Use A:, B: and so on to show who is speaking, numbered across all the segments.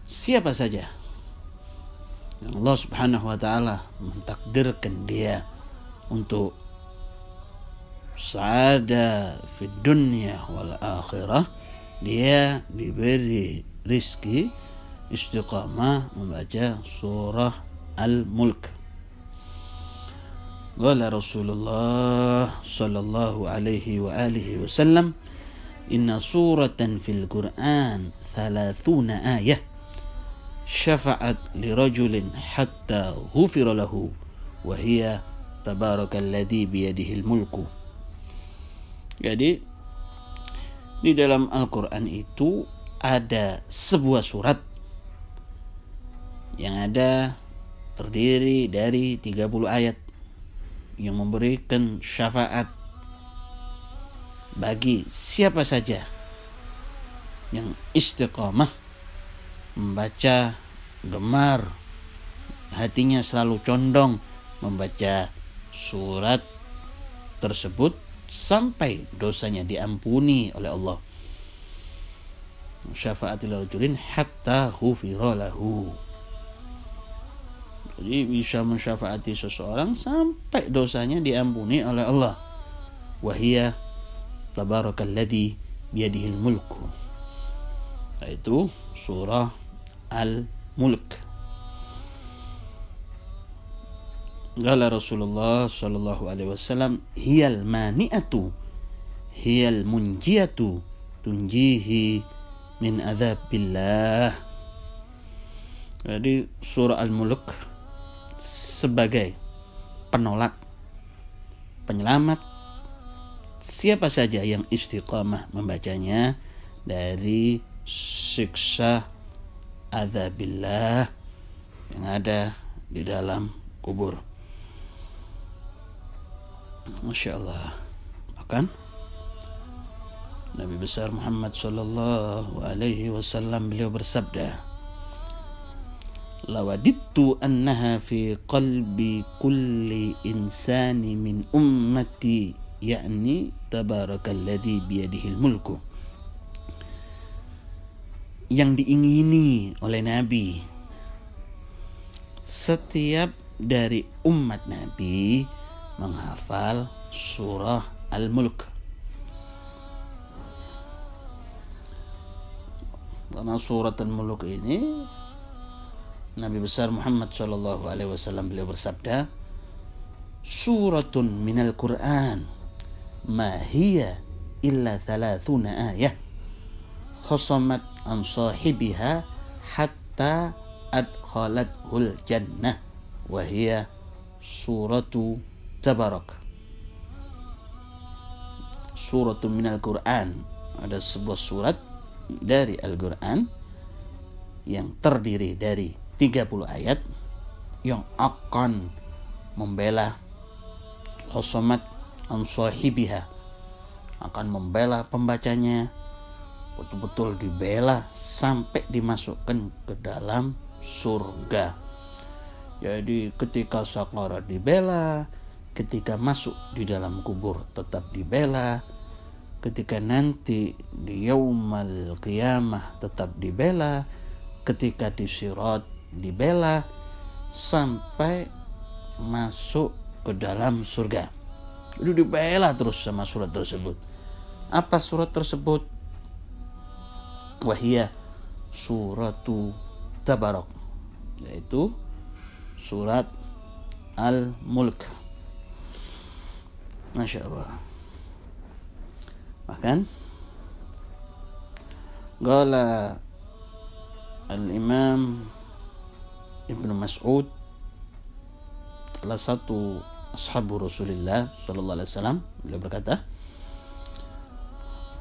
A: siapa saja yang Allah Subhanahu wa taala mentakdirkan dia untuk sa'ada fid dunya wal akhirah, dia diberi rizki istiqamah membaca surah Al-Mulk. Qala Rasulullah sallallahu alaihi wa alihi wasallam, inna suratan fil Qur'an 30 ayah syafa'at li rajulin hatta ghufira lahu wa hiya tabarakalladzi biyadihil mulku. Jadi di dalam Al-Qur'an itu ada sebuah surat yang ada terdiri dari 30 ayat yang memberikan syafaat bagi siapa saja yang istiqamah membaca, gemar, hatinya selalu condong membaca surat tersebut sampai dosanya diampuni oleh Allah. Syafa'atil rajulin hatta ghufira lahu. Jadi bisa mensyafaati seseorang sampai dosanya diampuni oleh Allah. Wahia tabarakalladzi biyadihil mulku. Yaitu surah Al-Mulk. Qala Rasulullah sallallahu alaihi wasallam, hiyal mani'atu hiyal munjiyatu tunjihi min adzabillah. Jadi surah Al-Mulk sebagai penolak, penyelamat siapa saja yang istiqamah membacanya dari siksa adzabillah yang ada di dalam kubur. Masya Allah. Bahkan Nabi besar Muhammad sallallahu alaihi wasallam beliau bersabda, lawadittu annaha fi qalbi kulli insani min ummati, yakni tabarakalladzi biyadihil mulku. Yang diingini oleh Nabi, setiap dari umat Nabi menghafal surah Al-Mulk. Karena surat Al-Mulk ini Nabi besar Muhammad sallallahu alaihi wasallam beliau bersabda, suratun minal Qur'an ma hiya illa 30 ayah khasamat an sahibiha hatta adkhalathul jannah wa hiya suratu Tabarak. Suratun minal Qur'an, ada sebuah surat dari Al-Qur'an yang terdiri dari 30 ayat yang akan membela khasamat an sahibiha, akan membela pembacanya, betul-betul dibela sampai dimasukkan ke dalam surga. Jadi ketika sakarat dibela, ketika masuk di dalam kubur tetap dibela, ketika nanti di yaumal qiyamah tetap dibela, ketika di sirat dibela sampai masuk ke dalam surga. Itu dibela terus sama surat tersebut. Apa surat tersebut? Wahia suratu Tabarak, yaitu surat Al-Mulk. Masya Allah. Bahkan qala Al-Imam Ibnu Mas'ud, salah satu ashabu Rasulullah sallallahu alaihi wasallam, beliau berkata,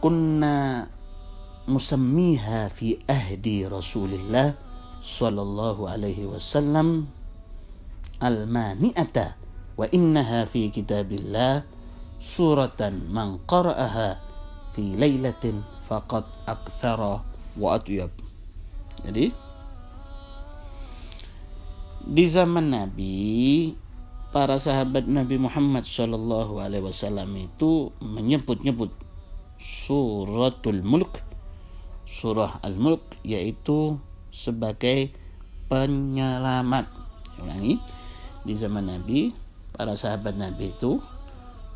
A: kunna musammiha fi ahdi Rasulillah sallallahu alaihi wasallam al-mani'ata wa innaha fi kitabillah suratan man qara'aha fi lailatin faqad akthara wa atyab. Jadi di zaman Nabi, para sahabat Nabi Muhammad sallallahu alaihi wasallam itu menyebut-nyebut suratul Mulk, surah Al-Mulk, yaitu sebagai penyelamat. Ulangi, di zaman Nabi, para sahabat Nabi itu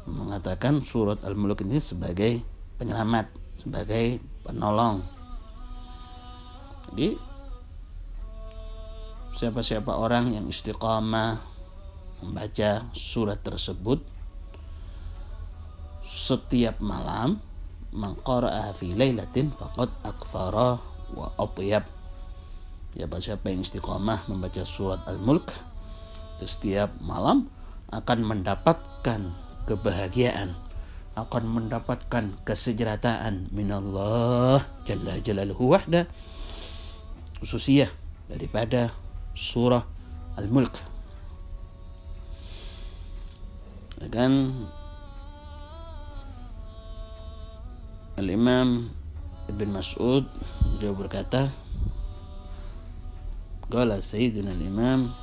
A: mengatakan surat Al-Mulk ini sebagai penyelamat, sebagai penolong. Jadi siapa-siapa orang yang istiqamah membaca surat tersebut setiap malam, man qara'aha fi lailatin faqad aktsara wa atyab. Siapa yang istiqamah membaca surat Al-Mulk setiap malam akan mendapatkan kebahagiaan, akan mendapatkan kesejahteraan minallah jalla jalaluhu wahda, khususiyah daripada surah Al-Mulk. Dan Al-Imam Ibn Mas'ud beliau berkata, qala Sayyidina Al-Imam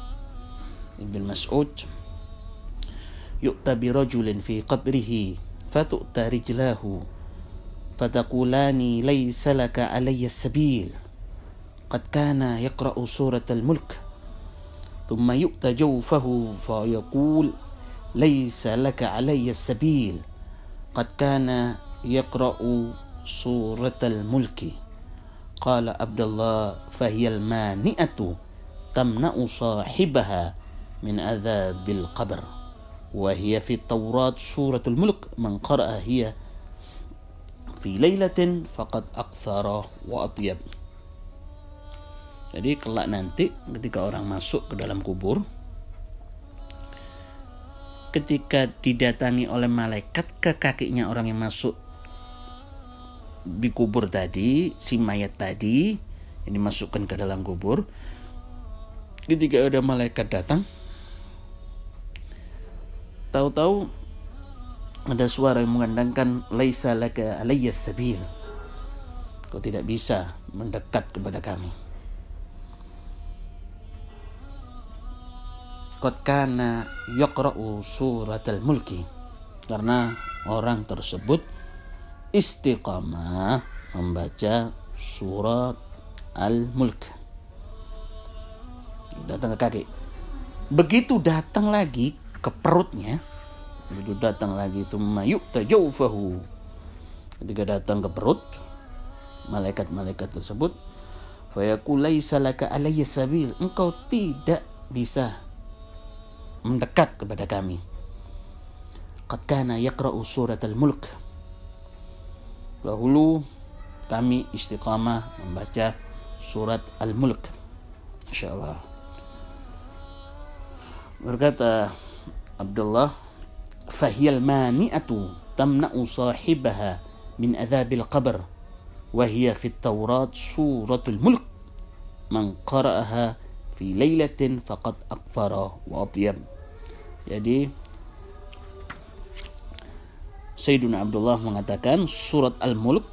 A: Ibn Mas'ud, yu'ta bi rajulin fi qabrihi fatu'ta rijlahu fataqulani laysa laka alayya sabil qad kana yaqra'u surat al-mulk thumma yu'ta jawfahu fa yaqul laysa laka alayya sabil qad kana yaqra'u surat al-mulki. Qala Abdullah fahiyal mani'atu tamna'u sahibaha min adzabil qabr wa hiya fi Taurat suratul mulk man qara'a hiya fi lailatin faqad aktsara wa atyab. Jadi kelak nanti ketika orang masuk ke dalam kubur, ketika didatangi oleh malaikat ke kakinya orang yang masuk di kubur tadi, si mayat tadi yang dimasukkan ke dalam kubur, ketika ada malaikat datang, tahu-tahu ada suara yang mengandangkan laisa laka alayya sabil, kau tidak bisa mendekat kepada kami. Qad kana yaqra'u suratal mulki, karena orang tersebut istiqamah membaca surat Al-Mulk. Datang ke kaki. Begitu datang lagi ke perutnya, begitu datang lagi tsumma yu'ta jawfahu. Ketika datang ke perut, malaikat-malaikat tersebut, fa yaqul laisa laka alayya sabil, engkau tidak bisa mendekat kepada kami. Qad kana yaqra'u surat Al-Mulk, dahulu kami istiqamah membaca surat Al-Mulk. Insyaallah. Berkata Abdullah, fahiyal mani'atu tamna'u sahibaha min adzabil qabr wa hiya fi Taurat suratul mulk man qara'aha fi lailatin faqad aktsara wa atyab. Jadi Sayyiduna Abdullah mengatakan surat Al-Mulk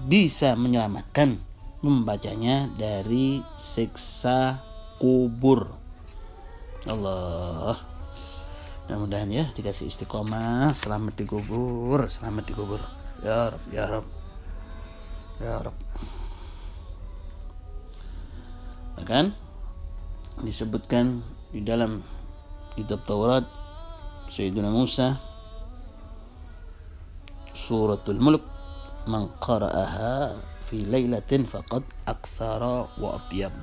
A: bisa menyelamatkan membacanya dari siksa kubur. Allah, mudah-mudahan ya dikasih istiqomah, selamat di kubur, selamat di kubur. Ya Rabb, ya Rabb, ya Rabb. Bahkan disebutkan di dalam kitab Taurat Sayyidina Musa, suratul mulk man qara'aha fi lailatin faqad aktsara wa atyab.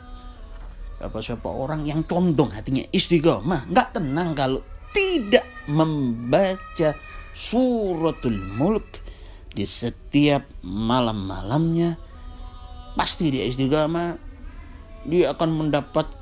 A: Siapa orang yang condong hatinya istiqamah, enggak tenang kalau tidak membaca suratul mulk di setiap malam-malamnya, pasti dia istiqamah, dia akan mendapatkan